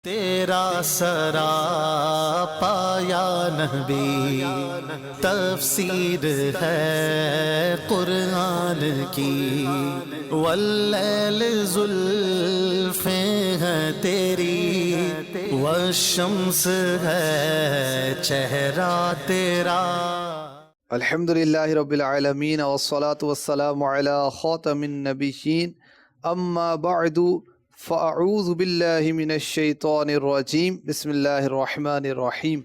تیرا سراپا یا نبی تفسیر ہے قرآن کی، واللیل زلفیں ہیں تیری، والشمس ہے چہرہ تیرا۔ الحمدللہ رب العالمین والصلاة والسلام علی خاتم النبیین، اما بعد فاعوذ باللہ من الشیطان الرجیم، بسم اللہ الرحمن الرحیم۔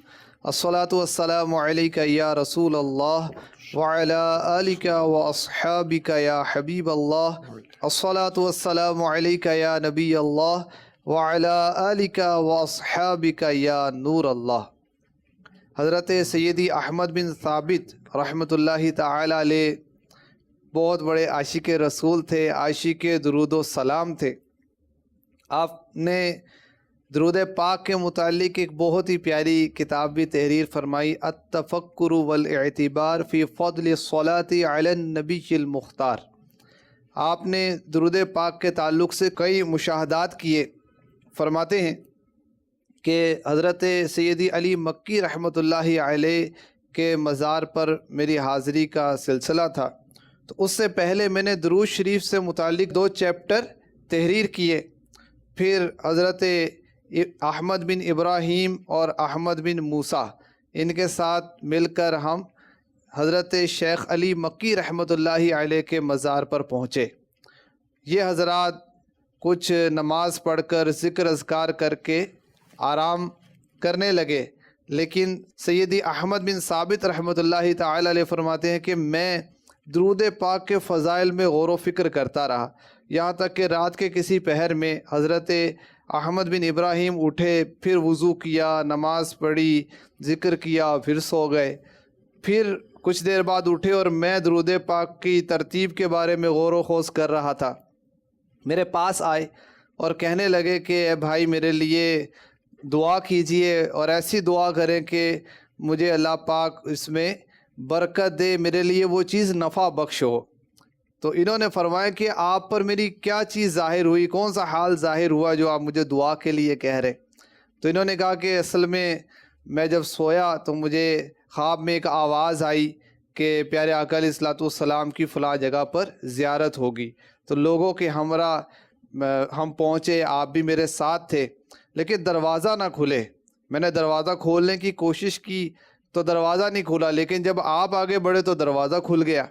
الصلاة والسلام علیک یا رسول اللہ وعلی آلک واصحابک یا حبیب اللہ، الصلاة والسلام علیک یا نبی اللہ وعلی آلک واصحابک یا نور اللہ۔ حضرت سیدی احمد بن ثابت رحمۃ اللہ تعالی علیہ بہت بڑے عاشق رسول تھے، عاشق درود و سلام تھے۔ آپ نے درود پاک کے متعلق ایک بہت ہی پیاری کتاب بھی تحریر فرمائی، التفکر والاعتبار فی فضل الصلاۃ علی النبی المختار۔ آپ نے درود پاک کے تعلق سے کئی مشاہدات کیے۔ فرماتے ہیں کہ حضرت سیدی علی مکی رحمۃ اللہ علیہ کے مزار پر میری حاضری کا سلسلہ تھا، تو اس سے پہلے میں نے درود شریف سے متعلق 2 چیپٹر تحریر کیے۔ پھر حضرت احمد بن ابراہیم اور احمد بن موسیٰ ان کے ساتھ مل کر ہم حضرت شیخ علی مکی رحمۃ اللہ علیہ کے مزار پر پہنچے۔ یہ حضرات کچھ نماز پڑھ کر ذکر اذکار کر کے آرام کرنے لگے، لیکن سیدی احمد بن ثابت رحمۃ اللہ تعالی علیہ فرماتے ہیں کہ میں درود پاک کے فضائل میں غور و فکر کرتا رہا، یہاں تک کہ رات کے کسی پہر میں حضرت احمد بن ابراہیم اٹھے، پھر وضو کیا، نماز پڑھی، ذکر کیا، پھر سو گئے۔ پھر کچھ دیر بعد اٹھے اور میں درود پاک کی ترتیب کے بارے میں غور و خوض کر رہا تھا۔ میرے پاس آئے اور کہنے لگے کہ اے بھائی میرے لیے دعا کیجئے، اور ایسی دعا کریں کہ مجھے اللہ پاک اس میں برکت دے، میرے لیے وہ چیز نفع بخش ہو۔ تو انہوں نے فرمایا کہ آپ پر میری کیا چیز ظاہر ہوئی، کون سا حال ظاہر ہوا جو آپ مجھے دعا کے لیے کہہ رہے؟ تو انہوں نے کہا کہ اصل میں جب سویا تو مجھے خواب میں ایک آواز آئی کہ پیارے آقا علیہ الصلوۃ والسلام کی فلاں جگہ پر زیارت ہوگی، تو لوگوں کے ہمراہ ہم پہنچے، آپ بھی میرے ساتھ تھے، لیکن دروازہ نہ کھلے۔ میں نے دروازہ کھولنے کی کوشش کی تو دروازہ نہیں کھلا، لیکن جب آپ آگے بڑھے تو دروازہ کھل گیا،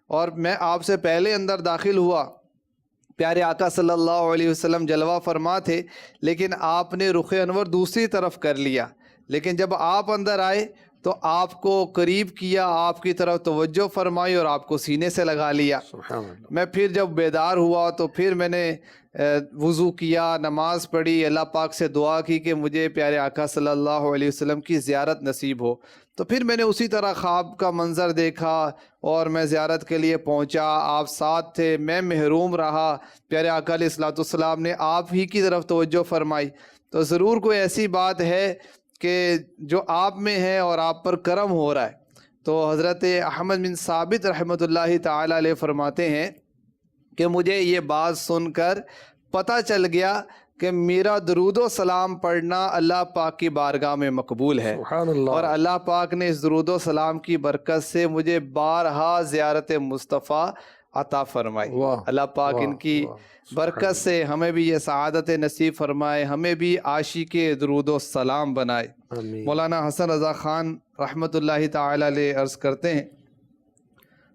اور میں آپ سے پہلے اندر داخل ہوا۔ پیارے آقا صلی اللہ علیہ وسلم جلوہ فرما تھے، لیکن آپ نے رخ انور دوسری طرف کر لیا، لیکن جب آپ اندر آئے تو آپ کو قریب کیا، آپ کی طرف توجہ فرمائی اور آپ کو سینے سے لگا لیا۔ میں پھر جب بیدار ہوا تو پھر میں نے وضو کیا، نماز پڑھی، اللہ پاک سے دعا کی کہ مجھے پیارے آقا صلی اللہ علیہ وسلم کی زیارت نصیب ہو۔ تو پھر میں نے اسی طرح خواب کا منظر دیکھا اور میں زیارت کے لیے پہنچا، آپ ساتھ تھے، میں محروم رہا، پیارے آقا علیہ الصلوۃ والسلام نے آپ ہی کی طرف توجہ فرمائی۔ تو ضرور کوئی ایسی بات ہے کہ جو آپ میں ہے اور آپ پر کرم ہو رہا ہے۔ تو حضرت احمد بن ثابت رحمۃ اللہ تعالی علیہ فرماتے ہیں کہ مجھے یہ بات سن کر پتہ چل گیا کہ میرا درود و سلام پڑھنا اللہ پاک کی بارگاہ میں مقبول ہے، اور اللہ پاک نے اس درود و سلام کی برکت سے مجھے بارہا زیارت مصطفیٰ عطا فرمائی۔ اللہ پاک ان کی برکت سے ہمیں بھی یہ سعادت نصیب فرمائے، ہمیں بھی عاشق درود و سلام بنائے۔ مولانا حسن رضا خان رحمۃ اللہ تعالی علیہ عرض کرتے ہیں،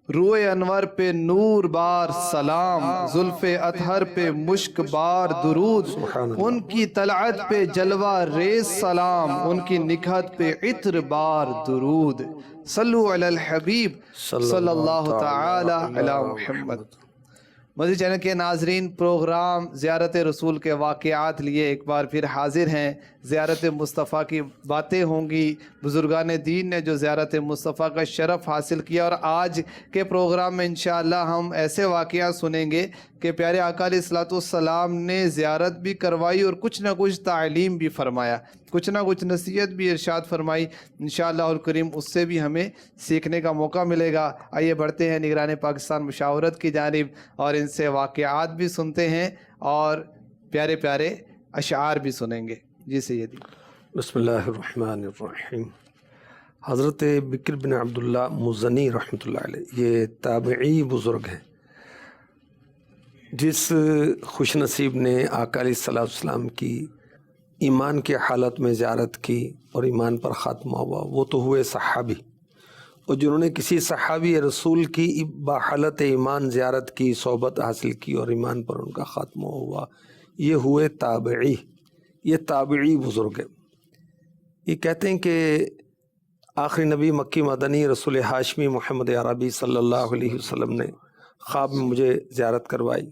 روئے انور پہ نور بار سلام، زلف اطہر پہ مشک بار درود، ان کی طلعت پہ جلوہ ریز سلام، ان کی نکہت پہ عطر بار درود، صلو علی الحبیب صلی اللہ تعالی علی محمد۔ مزید چینل کے ناظرین، پروگرام زیارت رسول کے واقعات لیے ایک بار پھر حاضر ہیں۔ زیارت مصطفیٰ کی باتیں ہوں گی، بزرگان دین نے جو زیارت مصطفیٰ کا شرف حاصل کیا، اور آج کے پروگرام میں انشاءاللہ ہم ایسے واقعات سنیں گے کہ پیارے آقا علیہ الصلوۃ والسلام نے زیارت بھی کروائی اور کچھ نہ کچھ تعلیم بھی فرمایا، کچھ نہ کچھ نصیحت بھی ارشاد فرمائی۔ انشاءاللہ الکریم اس سے بھی ہمیں سیکھنے کا موقع ملے گا۔ آئیے بڑھتے ہیں نگران پاکستان مشاورت کی جانب اور ان سے واقعات بھی سنتے ہیں اور پیارے پیارے اشعار بھی سنیں گے۔ جی سیدی۔ بسم اللہ الرحمن الرحیم۔ حضرت بکر بن عبداللہ مزنی رحمۃ اللہ علیہ یہ تابعی بزرگ ہیں، جس خوش نصیب نے آقا علیہ الصلوۃ والسلام کی ایمان کے حالت میں زیارت کی اور ایمان پر خاتمہ ہوا، وہ تو ہوئے صحابی، اور جنہوں نے کسی صحابی رسول کی بحالت ایمان زیارت کی، صحبت حاصل کی اور ایمان پر ان کا خاتمہ ہوا، یہ ہوئے تابعی، یہ تابعی بزرگ ہیں۔ یہ کہتے ہیں کہ آخری نبی مکی مدنی رسول ہاشمی محمد عربی صلی اللہ علیہ وسلم نے خواب میں مجھے زیارت کروائی،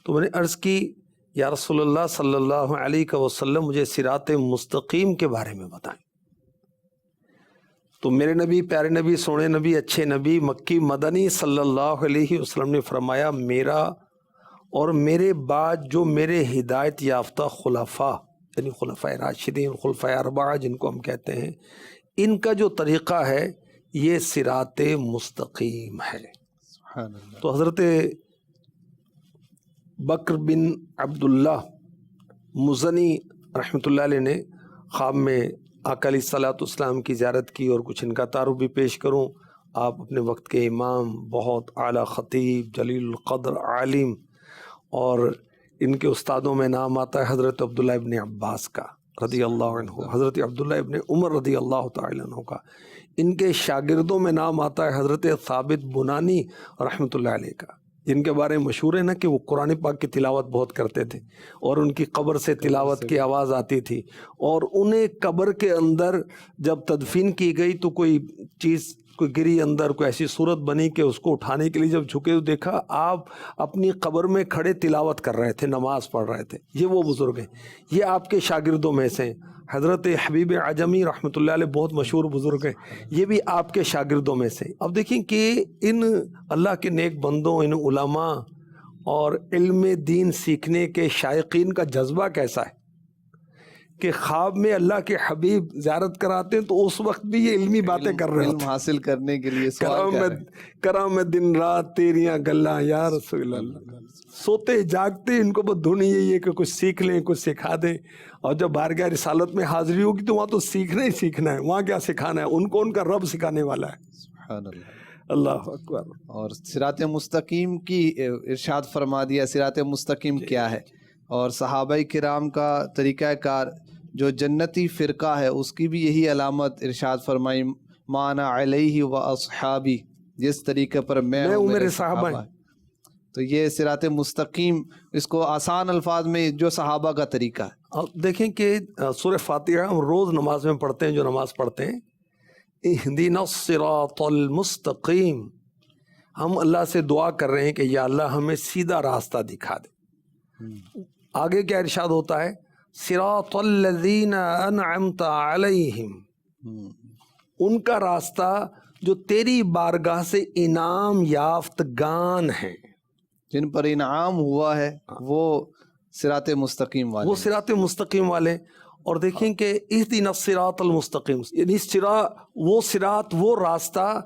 تو میں نے عرض کی یا رسول اللہ صلی اللہ علیہ وسلم مجھے صراط مستقیم کے بارے میں بتائیں۔ تو میرے نبی، پیارے نبی، سونے نبی، اچھے نبی مکی مدنی صلی اللہ علیہ وسلم نے فرمایا میرا اور میرے بعد جو میرے ہدایت یافتہ خلفاء یعنی خلفائے راشدین، خلفائے اربعہ جن کو ہم کہتے ہیں، ان کا جو طریقہ ہے یہ صراط مستقیم ہے۔ سبحان اللہ۔ تو حضرت بکر بن عبداللہ مزنی رحمۃ اللہ علیہ نے خواب میں آقا علیہ الصلوۃ والسلام کی زیارت کی، اور کچھ ان کا تعارف بھی پیش کروں۔ آپ اپنے وقت کے امام، بہت اعلیٰ خطیب، جلیل القدر عالم، اور ان کے استادوں میں نام آتا ہے حضرت عبداللہ ابن عباس کا رضی اللہ عنہ، حضرت عبداللہ ابن عمر رضی اللہ تعالی عنہ کا۔ ان کے شاگردوں میں نام آتا ہے حضرت ثابت بنانی رحمۃ اللہ علیہ کا، جن کے بارے میں مشہور ہے نا کہ وہ قرآن پاک کی تلاوت بہت کرتے تھے، اور ان کی قبر سے تلاوت کی آواز آتی تھی، اور انہیں قبر کے اندر جب تدفین کی گئی تو کوئی چیز کوئی گری اندر، کوئی ایسی صورت بنی کہ اس کو اٹھانے کے لیے جب جھکے تو دیکھا آپ اپنی قبر میں کھڑے تلاوت کر رہے تھے، نماز پڑھ رہے تھے۔ یہ وہ بزرگ ہیں، یہ آپ کے شاگردوں میں سے ہیں۔ حضرت حبیب عجمی رحمۃ اللہ علیہ بہت مشہور بزرگ ہیں، یہ بھی آپ کے شاگردوں میں سے۔ اب دیکھیں کہ ان اللہ کے نیک بندوں، ان علماء اور علم دین سیکھنے کے شائقین کا جذبہ کیسا ہے کہ خواب میں اللہ کے حبیب زیارت کراتے ہیں تو اس وقت بھی یہ علمی باتیں کر رہے علم ہوتے ہیں۔ حاصل کرنے کے لیے سوال کر رہے ہیں۔ کرام میں دن رات تیریاں گلاں یا رسول اللہ، سوتے جاگتے ان کو بس دھن یہی ہے کہ کچھ سیکھ لیں، کچھ سکھا دیں، اور جب بارگاہ رسالت میں حاضری ہوگی تو وہاں تو سیکھنا ہی سیکھنا ہے، وہاں کیا سکھانا ہے، ان کو ان کا رب سکھانے والا ہے۔ سبحان اللہ۔ اللہ اکبر۔ اور صراط مستقیم کی ارشاد فرما دیا، صراط مستقیم کیا ہے، اور صحابہ کرام کا طریقہ کار جو جنتی فرقہ ہے اس کی بھی یہی علامت ارشاد فرمائی، مانا علیہ و اصحابی، جس طریقے پر میں ہوں، میرے میرے صحابہ ہیں۔ تو یہ صراط مستقیم، اس کو آسان الفاظ میں جو صحابہ کا طریقہ ہے۔ اب دیکھیں کہ سورہ فاتحہ ہم روز نماز میں پڑھتے ہیں، جو نماز پڑھتے ہیں اہدنا الصراط المستقیم، ہم اللہ سے دعا کر رہے ہیں کہ یا اللہ ہمیں سیدھا راستہ دکھا دے۔ آگے کیا ارشاد ہوتا ہے؟ صراط الذین انعمت علیہم، ان کا راستہ جو تیری بارگاہ سے انعام یافتگان ہیں، جن پر انعام ہوا ہے وہ صراط مستقیم والے وہ صراط مستقیم والے۔ اور دیکھیں کہ اہدنا الصراط المستقیم، یعنی وہ صراط، وہ راستہ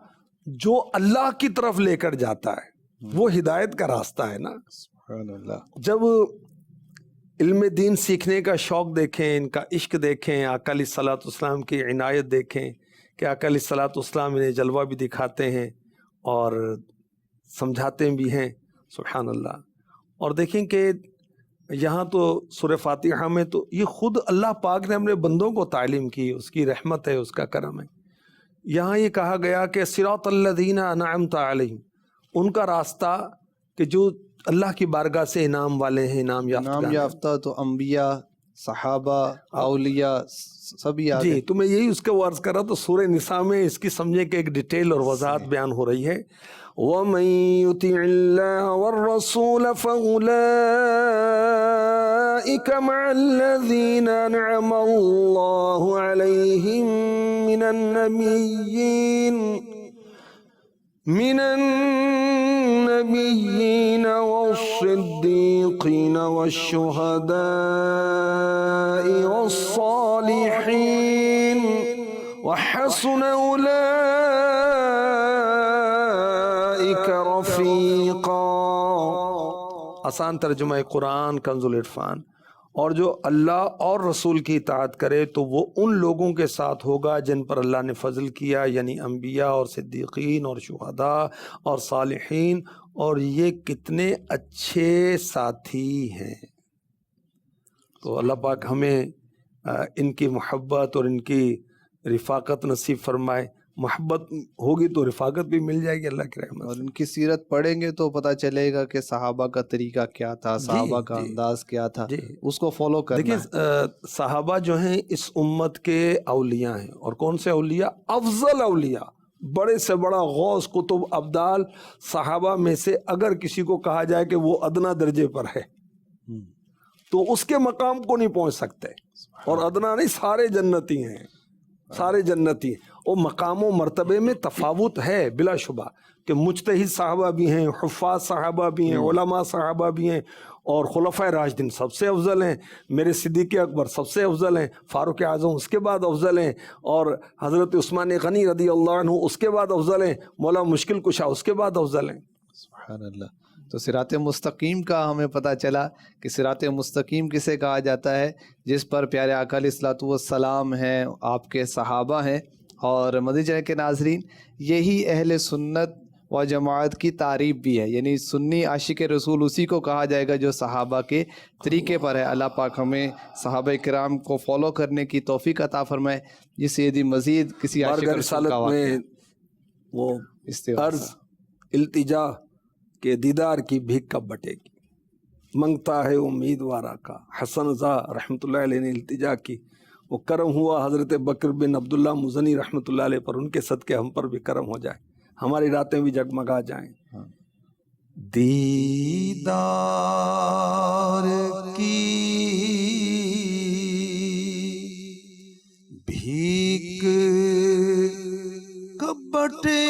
جو اللہ کی طرف لے کر جاتا ہے، وہ ہدایت کا راستہ ہے نا۔ سبحان اللہ۔ جب علم دین سیکھنے کا شوق دیکھیں، ان کا عشق دیکھیں، آقا علیہ الصلوۃ والسلام کی عنایت دیکھیں کہ آقا علیہ الصلوۃ والسلام انہیں جلوہ بھی دکھاتے ہیں اور سمجھاتے بھی ہیں، سبحان اللہ۔ اور دیکھیں کہ یہاں تو سورہ فاتحہ میں تو یہ خود اللہ پاک نے اپنے بندوں کو تعلیم کی، اس کی رحمت ہے، اس کا کرم ہے۔ یہاں یہ کہا گیا کہ صراط الذین انعمت علیہم، ان کا راستہ کہ جو اللہ کی بارگاہ سے انعام والے ہیں، انعام یافتہ تو انبیاء، صحابہ، اولیاء سبھی آگے۔ جی، تو میں یہی اس کا وہ عرض کر رہا تو سورہ نساء میں اس کی سمجھے کہ ایک ڈیٹیل اور وضاحت بیان ہو رہی ہے۔ وَمَن يُطِعِ اللَّهَ وَالرَّسُولَ فَأُولَئِكَ مَعَ الَّذِينَ أَنْعَمَ اللَّهُ عَلَيْهِم من النبيين والصديقين والشهداء والصالحين وحسن أولئك رفيقا۔ آسان ترجمہ قرآن کنز العرفان۔ اور جو اللہ اور رسول کی اطاعت کرے تو وہ ان لوگوں کے ساتھ ہوگا جن پر اللہ نے فضل کیا، یعنی انبیاء اور صدیقین اور شہداء اور صالحین، اور یہ کتنے اچھے ساتھی ہیں۔ تو اللہ پاک ہمیں ان کی محبت اور ان کی رفاقت نصیب فرمائے۔ محبت ہوگی تو رفاقت بھی مل جائے گی اللہ کی رحمت اور سے۔ ان کی سیرت پڑھیں گے تو پتہ چلے گا کہ صحابہ کا طریقہ کیا تھا، صحابہ کا جی، انداز کیا تھا، جی۔ اس کو فالو کرنا دیکھیے ہے۔ صحابہ جو ہیں اس امت کے اولیاء ہیں، اور کون سے اولیاء؟ افضل اولیاء، بڑے سے بڑا غوث، قطب، ابدال صحابہ میں سے اگر کسی کو کہا جائے کہ وہ ادنا درجے پر ہے تو اس کے مقام کو نہیں پہنچ سکتے، اور ادنا نہیں، سارے جنتی ہیں، سارے جنتی ہیں۔ اور مقام و مرتبے میں تفاوت ہے بلا شبہ، کہ مجتہد صحابہ بھی ہیں، حفاظ صحابہ بھی ہیں، علماء صحابہ بھی ہیں، اور خلفائے راشدین سب سے افضل ہیں، میرے صدیق اکبر سب سے افضل ہیں، فاروق اعظم اس کے بعد افضل ہیں، اور حضرت عثمان غنی رضی اللہ عنہ اس کے بعد افضل ہیں، مولا مشکل کشا اس کے بعد افضل ہیں۔ سبحان اللہ۔ تو صراط مستقیم کا ہمیں پتہ چلا کہ صراط مستقیم کسے کہا جاتا ہے؟ جس پر پیارے آقا علیہ الصلوۃ والسلام ہیں، آپ کے صحابہ ہیں، اور مدنی چینل کے ناظرین، یہی اہل سنت و جماعت کی تعریف بھی ہے، یعنی سنی عاشق رسول اسی کو کہا جائے گا جو صحابہ کے طریقے پر ہے۔ اللہ پاک ہمیں صحابہ کرام کو فالو کرنے کی توفیق عطا فرمائے۔ جس یدی مزید کسی عاشق بارگاہ رسول رسالت کا میں واقعہ وہ استغاثہ۔ عرض التجا کے دیدار کی بھیک کب بٹے گی، منگتا ہے امیدوارا کا، حسن رضا رحمۃ اللہ علیہ نے التجا کی، وہ کرم ہوا حضرت بکر بن عبداللہ مزنی رحمۃ اللہ علیہ پر، ان کے صدقے ہم پر بھی کرم ہو جائے، ہماری راتیں بھی جگمگا جائیں۔ دیدار کی بھیک کب بٹے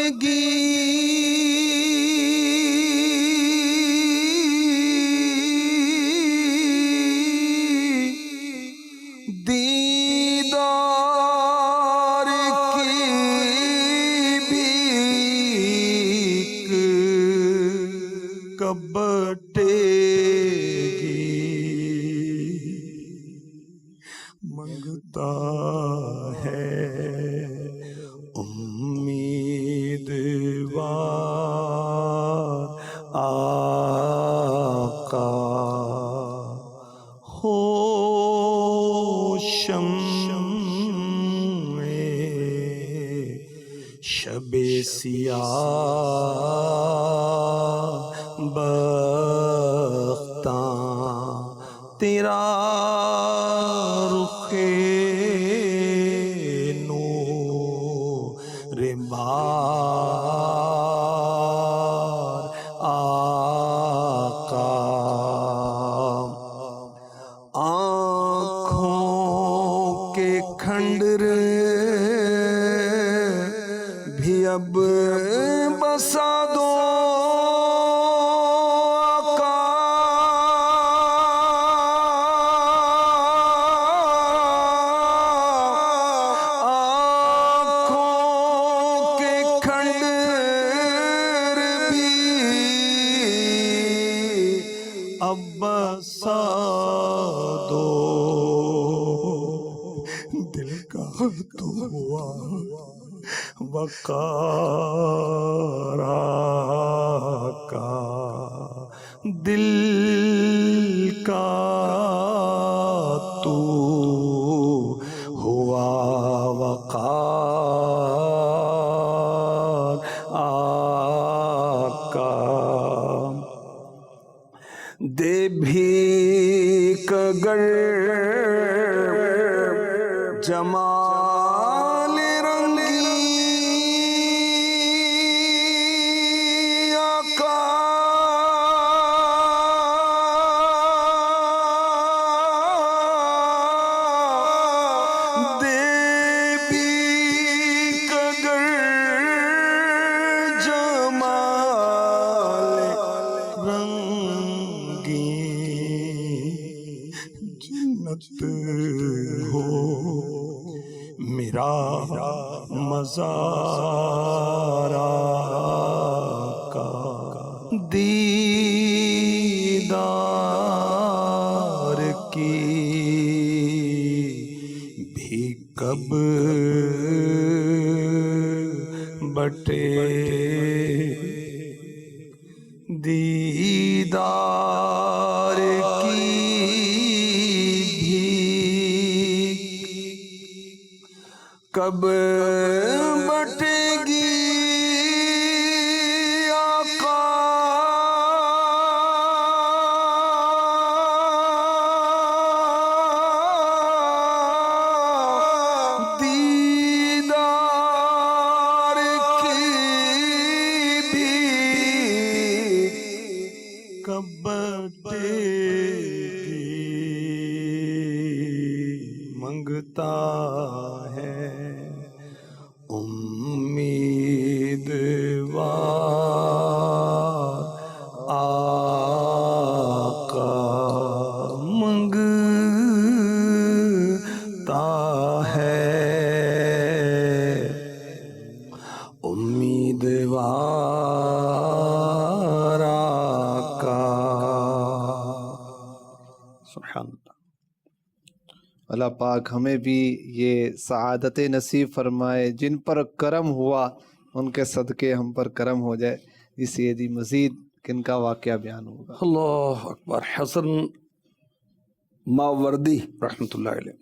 منگتا ہے امیدوار آقا ہو شمع شب سیاہ بختاں تیرا رخ نور بار آقا، آنکھوں کے کھنڈر بھی اب بسا دو آقا، آنکھوں کے کھنڈر بھی اب بسا دو، دل کا تو ہوا وقار آقا، دل کا تو ہوا وقار آقا، دے بھیک گر جمال رنگی آقا، دے بھیک گر جمال رنگی، جنت ہو میرا مزار آقا، دیدار کی کب بٹے دیدار کی بھیک، کب بٹے گی آقا دیدار کی بھیک، کب بٹے گی منگتا ہے امیدوار آقا، منگتا ہے امیدوار آقا۔ سبحان اللہ۔ اللہ پاک ہمیں بھی یہ سعادت نصیب فرمائے، جن پر کرم ہوا ان کے صدقے ہم پر کرم ہو جائے۔ جس سیدی مزید کن کا واقعہ بیان ہوگا؟ اللہ اکبر۔ حسن ماوردی رحمۃ اللہ علیہ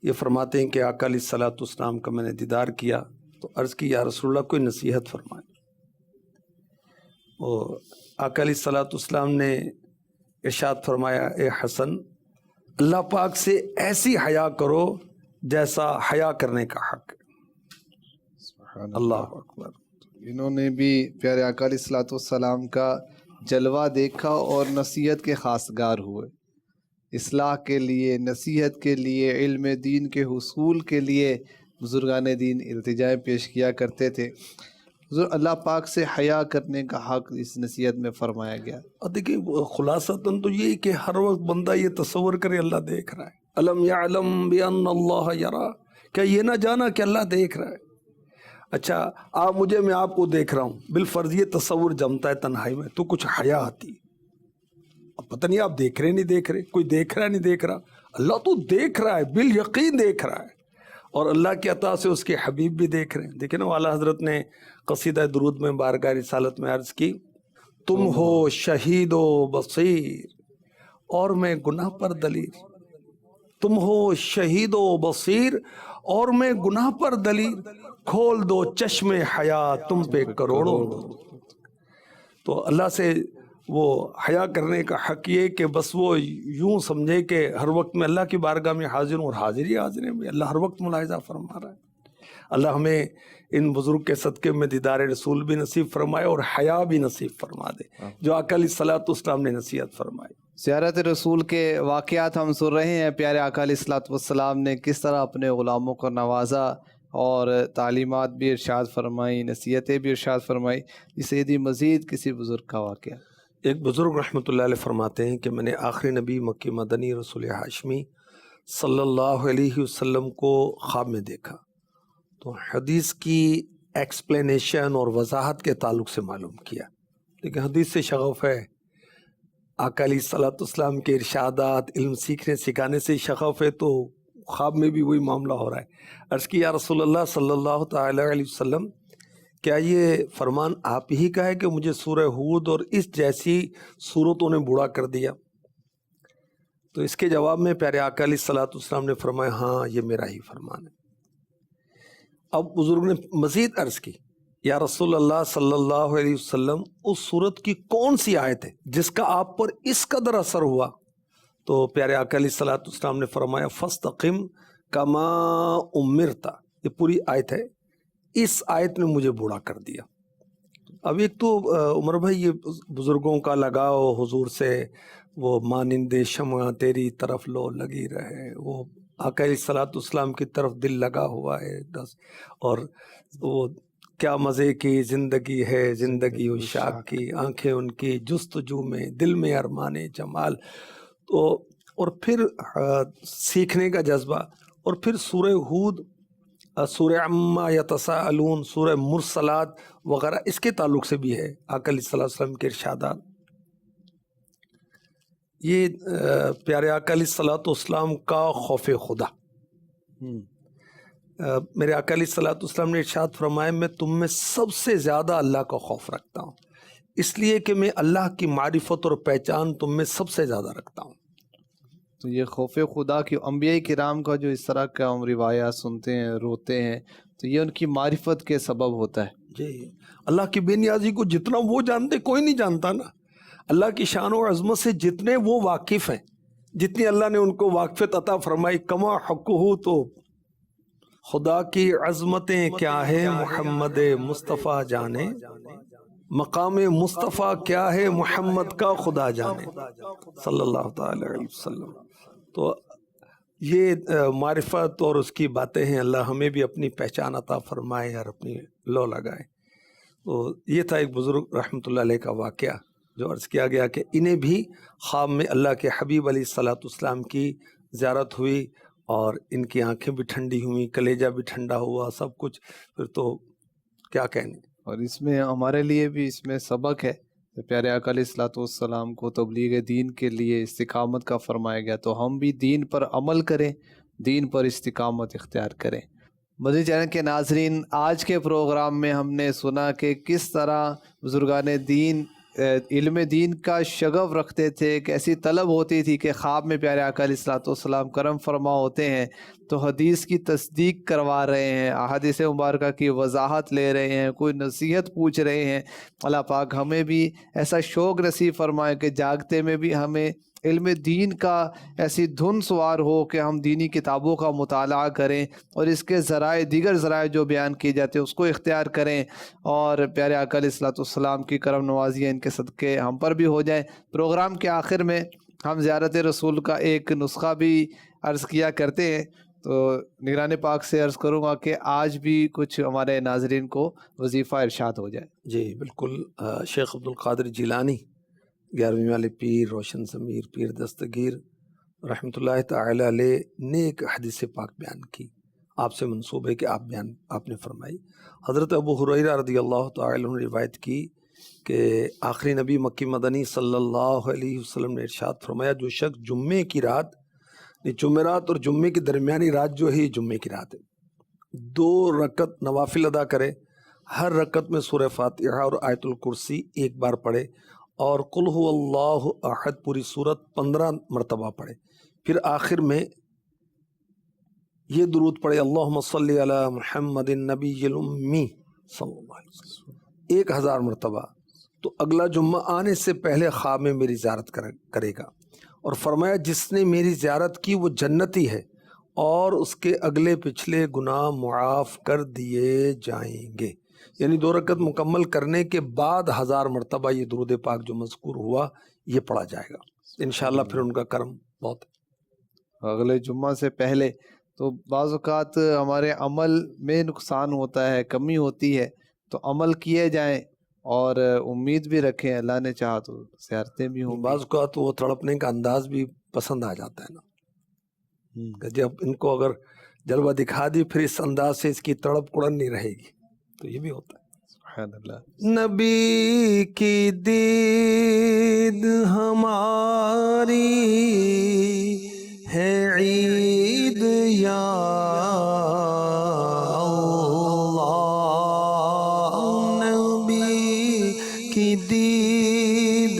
یہ فرماتے ہیں کہ آقا علیہ الصلوۃ والسلام کا میں نے دیدار کیا تو عرض کی یا رسول اللہ کوئی نصیحت فرمائے۔ اور آقا علیہ الصلوۃ والسلام نے ارشاد فرمایا، اے حسن اللہ پاک سے ایسی حیا کرو جیسا حیا کرنے کا حق ہے۔ سبحان اللہ اکبر۔ انہوں نے بھی پیارے آقا علیہ الصلوۃ والسلام کا جلوہ دیکھا اور نصیحت کے خاصگار ہوئے۔ اصلاح کے لیے، نصیحت کے لیے، علم دین کے حصول کے لیے بزرگان دین التجائیں پیش کیا کرتے تھے۔ حضور اللہ پاک سے حیا کرنے کا حق اس نصیحت میں فرمایا گیا۔ اور دیکھیں خلاصتاً تو یہ کہ ہر وقت بندہ یہ تصور کرے اللہ دیکھ رہا ہے۔ الم یعلم بان اللہ یرا، کیا یہ نہ جانا کہ اللہ دیکھ رہا ہے؟ اچھا آپ مجھے، میں آپ کو دیکھ رہا ہوں، بالفرض یہ تصور جمتا ہے تنہائی میں تو کچھ حیا آتی ہے۔ اب پتہ نہیں آپ دیکھ رہے نہیں دیکھ رہے، کوئی دیکھ رہا نہیں دیکھ رہا، اللہ تو دیکھ رہا ہے، بالیقین دیکھ رہا ہے، اور اللہ کی عطا سے اس کے حبیب بھی دیکھ رہے ہیں۔ دیکھیں نا اعلیٰ حضرت نے قصیدہ درود میں بارگاہ رسالت میں عرض کی، تم ہو شہید و بصیر اور میں گناہ پر دلیر، تم ہو شہید و بصیر اور میں گناہ پر دلیر، کھول دو چشم حیا تم پہ کروڑوں۔ تو اللہ سے وہ حیا کرنے کا حق یہ کہ بس وہ یوں سمجھے کہ ہر وقت میں اللہ کی بارگاہ میں حاضر ہوں، اور حاضر ہی حاضر ہیں، اللہ ہر وقت ملاحظہ فرما رہا ہے۔ اللہ ہمیں ان بزرگ کے صدقے میں دیدار رسول بھی نصیب فرمائے اور حیا بھی نصیب فرما دے جو آقا علیہ الصلوۃ والسلام نے نصیحت فرمائی۔ زیارت رسول کے واقعات ہم سن رہے ہیں، پیارے آقا علیہ الصلوۃ والسلام نے کس طرح اپنے غلاموں کو نوازا اور تعلیمات بھی ارشاد فرمائی، نصیحتیں بھی ارشاد فرمائی۔ سیدی مزید کسی بزرگ کا واقعہ؟ ایک بزرگ رحمۃ اللہ علیہ فرماتے ہیں کہ میں نے آخری نبی مکی مدنی رسول ہاشمی صلی اللہ علیہ وسلم کو خواب میں دیکھا، تو حدیث کی ایکسپلینیشن اور وضاحت کے تعلق سے معلوم کیا، لیکن حدیث سے شغف ہے، آقا علیہ الصلوۃ والسلام کے ارشادات، علم سیکھنے سکھانے سے شغف ہے، تو خواب میں بھی وہی معاملہ ہو رہا ہے۔ عرض کی یا رسول اللہ صلی اللہ تعالی علیہ وسلم، کیا یہ فرمان آپ ہی کا ہے کہ مجھے سورہ ہود اور اس جیسی صورتوں نے بوڑھا کر دیا؟ تو اس کے جواب میں پیارے آقا علیہ الصلوۃ والسلام نے فرمایا ہاں یہ میرا ہی فرمان ہے۔ اب بزرگ نے مزید عرض کی یا رسول اللہ صلی اللہ علیہ وسلم اس صورت کی کون سی آیت ہے جس کا آپ پر اس قدر اثر ہوا؟ تو پیارے آقا علیہ الصلوۃ والسلام نے فرمایا فاستقم کما امرتا، یہ پوری آیت ہے، اس آیت نے مجھے بوڑھا کر دیا۔ اب ایک تو عمر بھائی یہ بزرگوں کا لگاؤ حضور سے، وہ مانند شمع تیری طرف لو لگی رہے، وہ آقا علیہ الصلوۃ والسلام کی طرف دل لگا ہوا ہے، اور وہ کیا مزے کی زندگی ہے زندگی عشاق کی، آنکھیں ان کی جستجو میں، دل میں ارمان جمال، تو اور پھر سیکھنے کا جذبہ، اور پھر سورہ ہود، سورہ عما یتساءلون، سورہ مرسلات وغیرہ اس کے تعلق سے بھی ہے آقا علیہ الصلوۃ والسلام کے ارشادات۔ یہ پیارے آقا علیہ الصلوۃ والسلام کا خوف خدا، میرے آقا علیہ الصلوۃ والسلام نے ارشاد فرمایا میں تم میں سب سے زیادہ اللہ کا خوف رکھتا ہوں، اس لیے کہ میں اللہ کی معرفت اور پہچان تم میں سب سے زیادہ رکھتا ہوں۔ تو یہ خوف خدا کی انبیاء کرام کا جو اس طرح کا ہم روایات سنتے ہیں، روتے ہیں، تو یہ ان کی معرفت کے سبب ہوتا ہے۔ جی، اللہ کی بے نیازی کو جتنا وہ جانتے کوئی نہیں جانتا نا، اللہ کی شان و عظمت سے جتنے وہ واقف ہیں، جتنی اللہ نے ان کو واقفیت عطا فرمائی، کما حقہ، تو خدا کی عظمتیں کیا ہے محمد مصطفیٰ جانے، مقام مصطفیٰ کیا ہے محمد کا خدا جانے صلی اللہ تعالی علیہ وسلم۔ تو یہ معرفت اور اس کی باتیں ہیں، اللہ ہمیں بھی اپنی پہچان عطا فرمائے اور اپنی لو لگائے۔ تو یہ تھا ایک بزرگ رحمۃ اللہ علیہ کا واقعہ جو عرض کیا گیا کہ انہیں بھی خواب میں اللہ کے حبیب علیہ الصلوۃ والسلام کی زیارت ہوئی اور ان کی آنکھیں بھی ٹھنڈی ہوئیں، کلیجہ بھی ٹھنڈا ہوا، سب کچھ، پھر تو کیا کہنے۔ اور اس میں ہمارے لیے بھی اس میں سبق ہے، پیارے آقا علیہ الصلوۃ والسلام کو تبلیغ دین کے لیے استقامت کا فرمایا گیا، تو ہم بھی دین پر عمل کریں، دین پر استقامت اختیار کریں۔ مدنی چینل کے ناظرین، آج کے پروگرام میں ہم نے سنا کہ کس طرح بزرگان دین علم دین کا شغف رکھتے تھے، کہ ایسی طلب ہوتی تھی کہ خواب میں پیارے آقا علیہ الصلوۃ والسلام کرم فرما ہوتے ہیں تو حدیث کی تصدیق کروا رہے ہیں، احادیث مبارکہ کی وضاحت لے رہے ہیں، کوئی نصیحت پوچھ رہے ہیں۔ اللہ پاک ہمیں بھی ایسا شوق نصیب فرمائے کہ جاگتے میں بھی ہمیں علم دین کا ایسی دھن سوار ہو کہ ہم دینی کتابوں کا مطالعہ کریں اور اس کے ذرائع، دیگر ذرائع جو بیان کیے جاتے ہیں اس کو اختیار کریں، اور پیارے آقا علیہ الصلوۃ والسلام کی کرم نوازیاں ان کے صدقے ہم پر بھی ہو جائیں۔ پروگرام کے آخر میں ہم زیارت رسول کا ایک نسخہ بھی عرض کیا کرتے ہیں، تو نگران پاک سے عرض کروں گا کہ آج بھی کچھ ہمارے ناظرین کو وظیفہ ارشاد ہو جائے۔ جی بالکل، شیخ عبد القادر جیلانی 11ویں والے پیر، روشن ضمیر پیر دستگیر رحمۃ اللہ تعالی علیہ نے ایک حدیث پاک بیان کی، آپ سے منسوب ہے کہ آپ نے فرمائی۔ حضرت ابو ہریرہ رضی اللہ تعالی عنہ نے روایت کی کہ آخری نبی مکی مدنی صلی اللہ علیہ وسلم نے ارشاد فرمایا، جو شخص جمعے کی رات، جمعرات اور جمعے کی درمیانی رات جو ہے یہ جمعے کی رات ہے، 2 رکعت نوافل ادا کرے، ہر رکعت میں سورہ فاتحہ اور آیت الکرسی ایک بار پڑھے، اور قل هو اللہ احد پوری سورت 15 مرتبہ پڑھے، پھر آخر میں یہ درود پڑھے، اللہم صلی علی محمد النبی الامی صلی اللہ علیہ وسلم 1000 مرتبہ، تو اگلا جمعہ آنے سے پہلے خواب میں میری زیارت کرے گا، اور فرمایا جس نے میری زیارت کی وہ جنتی ہے اور اس کے اگلے پچھلے گناہ معاف کر دیے جائیں گے۔ یعنی 2 رکعت مکمل کرنے کے بعد 1000 مرتبہ یہ درود پاک جو مذکور ہوا یہ پڑھا جائے گا انشاءاللہ، پھر ان کا کرم بہت ہے۔ اگلے جمعہ سے پہلے تو بعض اوقات ہمارے عمل میں نقصان ہوتا ہے، کمی ہوتی ہے، تو عمل کیے جائیں اور امید بھی رکھیں، اللہ نے چاہا تو زیارتیں بھی ہوں۔ بعض کا تو وہ تڑپنے کا انداز بھی پسند آ جاتا ہے نا، کہ جب ان کو اگر جلوہ دکھا دی پھر اس انداز سے اس کی تڑپ کڑن نہیں رہے گی، تو یہ بھی ہوتا ہے۔ سبحان اللہ۔ نبی کی دید ہماری ہے عید یا اللہ، نبی کی دید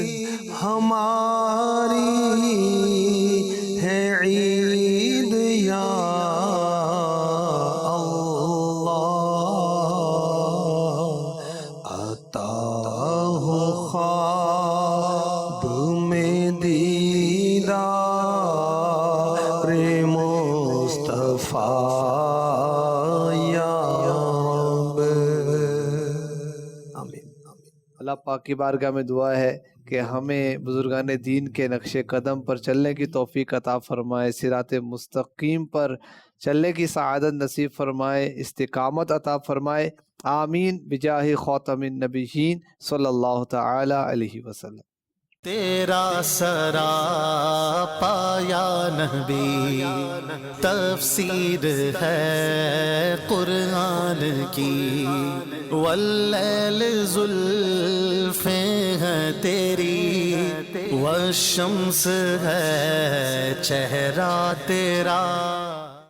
ہماری ہے عید یا اللہ پاک کی بارگاہ میں دعا ہے کہ ہمیں بزرگان دین کے نقش قدم پر چلنے کی توفیق عطا فرمائے، صراط مستقیم پر چلنے کی سعادت نصیب فرمائے، استقامت عطا فرمائے، آمین بجاہ خاتم النبیین صلی اللہ تعالی علیہ وسلم۔ تیرا سرا پایا نبی تفسیر ہے قرآن کی، واللیل زلفیں ہیں تیری، والشمس ہے چہرہ تیرا۔